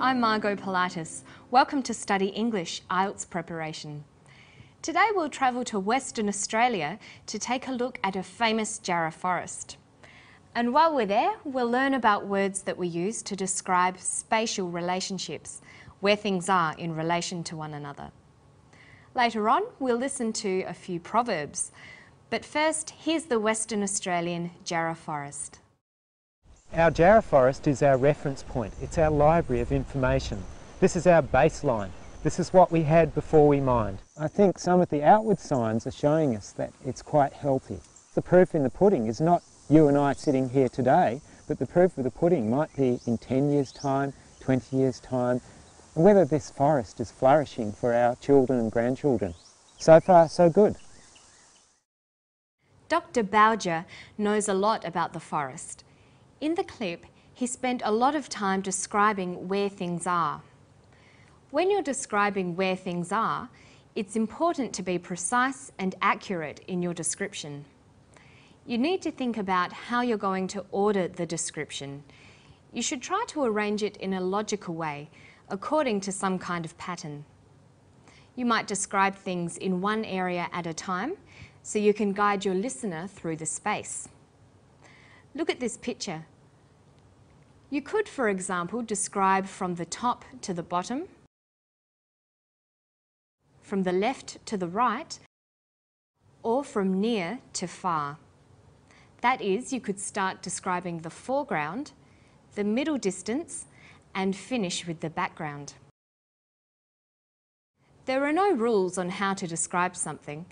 I'm Margot Pilatus. Welcome to Study English IELTS preparation. Today we'll travel to Western Australia to take a look at a famous Jarrah forest. And while we're there, we'll learn about words that we use to describe spatial relationships, where things are in relation to one another. Later on, we'll listen to a few proverbs. But first, here's the Western Australian Jarrah forest. Our Jarrah forest is our reference point. It's our library of information. This is our baseline. This is what we had before we mined. I think some of the outward signs are showing us that it's quite healthy. The proof in the pudding is not you and I sitting here today, but the proof of the pudding might be in 10 years' time, 20 years' time, and whether this forest is flourishing for our children and grandchildren. So far, so good. Dr. Bowdger knows a lot about the forest. In the clip, he spent a lot of time describing where things are. When you're describing where things are, it's important to be precise and accurate in your description. You need to think about how you're going to order the description. You should try to arrange it in a logical way, according to some kind of pattern. You might describe things in one area at a time, so you can guide your listener through the space. Look at this picture. You could, for example, describe from the top to the bottom, from the left to the right, or from near to far. That is, you could start describing the foreground, the middle distance, and finish with the background. There are no rules on how to describe something.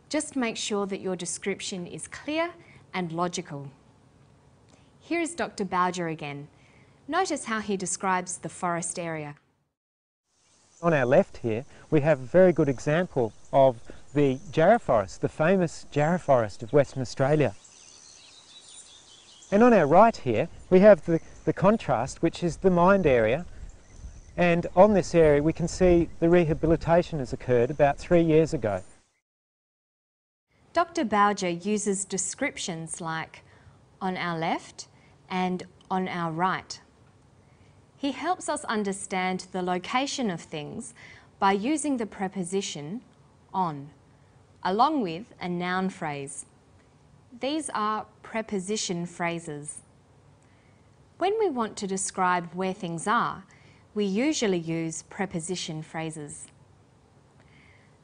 Just make sure that your description is clear and logical. Here is Dr. Bowdger again. Notice how he describes the forest area. On our left here, we have a very good example of the Jarrah forest, the famous Jarrah forest of Western Australia. And on our right here, we have the contrast, which is the mined area. And on this area, we can see the rehabilitation has occurred about 3 years ago. Dr. Bowdger uses descriptions like on our left and on our right. He helps us understand the location of things by using the preposition on, along with a noun phrase. These are preposition phrases. When we want to describe where things are, we usually use preposition phrases.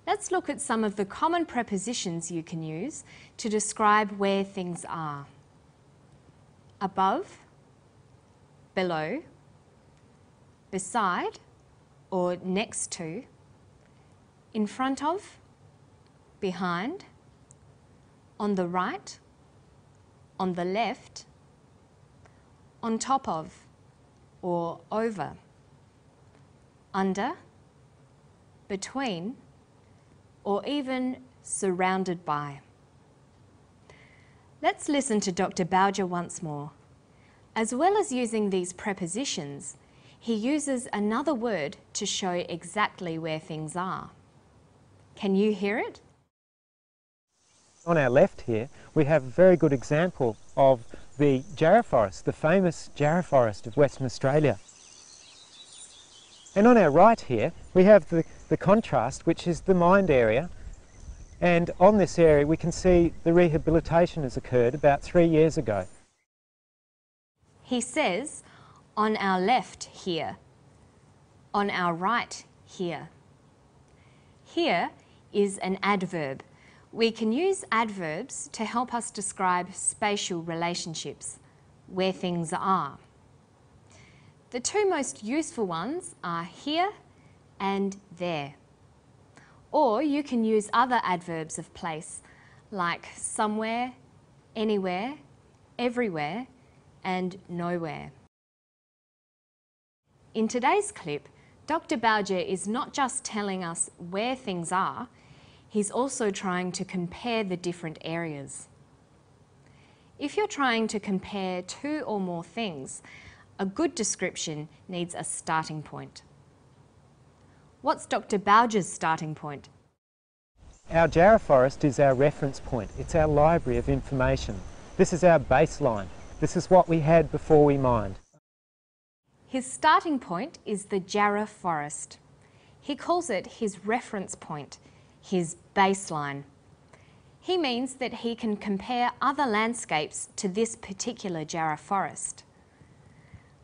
Let's look at some of the common prepositions you can use to describe where things are. Above, below, beside or next to, in front of, behind, on the right, on the left, on top of or over, under, between, or even surrounded by. Let's listen to Dr. Bowdger once more. As well as using these prepositions, he uses another word to show exactly where things are. Can you hear it? On our left here, we have a very good example of the Jarrah forest, the famous Jarrah forest of Western Australia. And on our right here, we have the contrast, which is the mined area. And on this area, we can see the rehabilitation has occurred about 3 years ago. He says, on our left here, on our right here. Here is an adverb. We can use adverbs to help us describe spatial relationships, where things are. The two most useful ones are here and there. Or you can use other adverbs of place, like somewhere, anywhere, everywhere, and nowhere. In today's clip, Dr. Bowdger is not just telling us where things are, he's also trying to compare the different areas. If you're trying to compare two or more things, a good description needs a starting point. What's Dr. Bowdger's starting point? Our Jarrah forest is our reference point. It's our library of information. This is our baseline. This is what we had before we mined. His starting point is the Jarrah forest. He calls it his reference point, his baseline. He means that he can compare other landscapes to this particular Jarrah forest.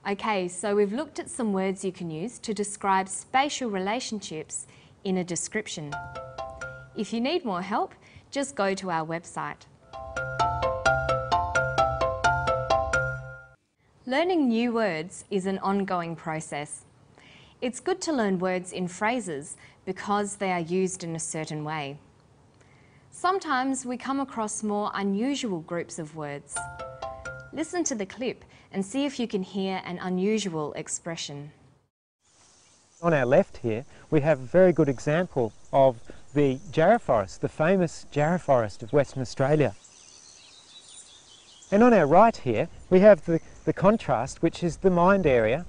Okay, so we've looked at some words you can use to describe spatial relationships in a description. If you need more help, just go to our website. Learning new words is an ongoing process. It's good to learn words in phrases because they are used in a certain way. Sometimes we come across more unusual groups of words. Listen to the clip and see if you can hear an unusual expression. On our left here, we have a very good example of the Jarrah forest, the famous Jarrah forest of Western Australia. And on our right here, we have the contrast, which is the mined area.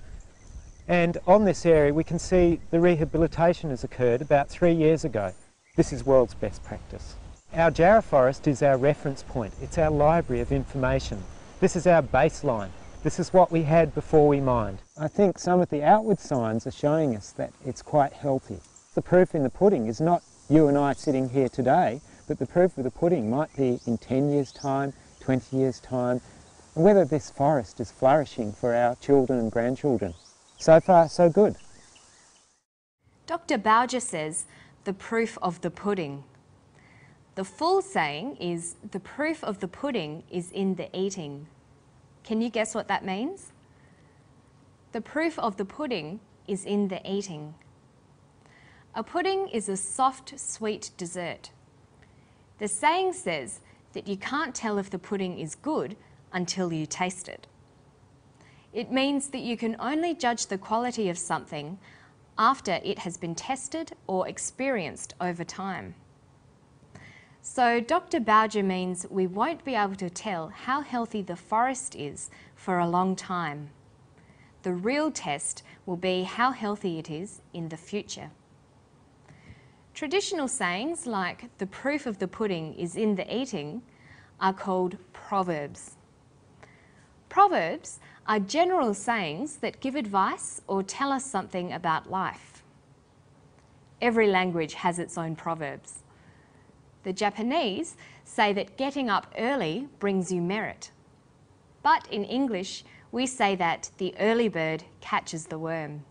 And on this area, we can see the rehabilitation has occurred about 3 years ago. This is world's best practice. Our Jarrah forest is our reference point. It's our library of information. This is our baseline. This is what we had before we mined. I think some of the outward signs are showing us that it's quite healthy. The proof in the pudding is not you and I sitting here today, but the proof of the pudding might be in 10 years' time, 20 years' time, and whether this forest is flourishing for our children and grandchildren. So far, so good. Dr. Bowger says, the proof of the pudding. The full saying is, the proof of the pudding is in the eating. Can you guess what that means? The proof of the pudding is in the eating. A pudding is a soft, sweet dessert. The saying says that you can't tell if the pudding is good until you taste it. It means that you can only judge the quality of something after it has been tested or experienced over time. So Dr. Bowger means we won't be able to tell how healthy the forest is for a long time. The real test will be how healthy it is in the future. Traditional sayings like the proof of the pudding is in the eating are called proverbs. Proverbs are general sayings that give advice or tell us something about life. Every language has its own proverbs. The Japanese say that getting up early brings you merit. But in English, we say that the early bird catches the worm.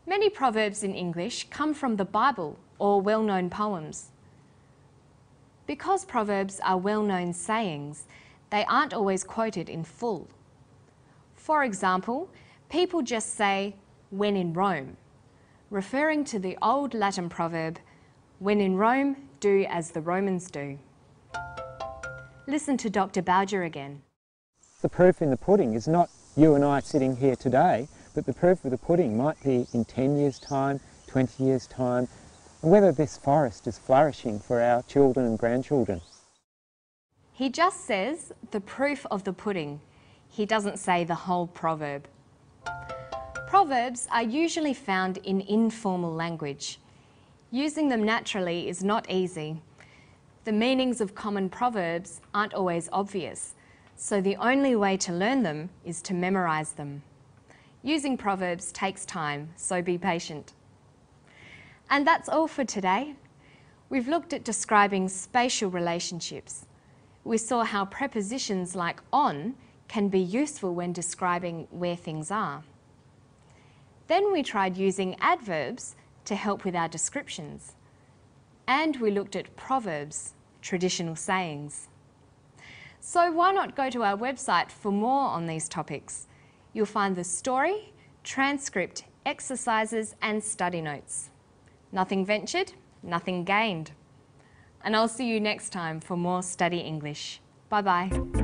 Many proverbs in English come from the Bible or well-known poems. Because proverbs are well-known sayings, they aren't always quoted in full. For example, people just say, "when in Rome," referring to the old Latin proverb, "when in Rome, do as the Romans do." Listen to Dr. Bowger again. The proof in the pudding is not you and I sitting here today, but the proof of the pudding might be in 10 years' time, 20 years' time, and whether this forest is flourishing for our children and grandchildren. He just says the proof of the pudding. He doesn't say the whole proverb. Proverbs are usually found in informal language. Using them naturally is not easy. The meanings of common proverbs aren't always obvious, so the only way to learn them is to memorize them. Using proverbs takes time, so be patient. And that's all for today. We've looked at describing spatial relationships. We saw how prepositions like on can be useful when describing where things are. Then we tried using adverbs to help with our descriptions. And we looked at proverbs, traditional sayings. So why not go to our website for more on these topics? You'll find the story, transcript, exercises and study notes. Nothing ventured, nothing gained. And I'll see you next time for more Study English. Bye-bye.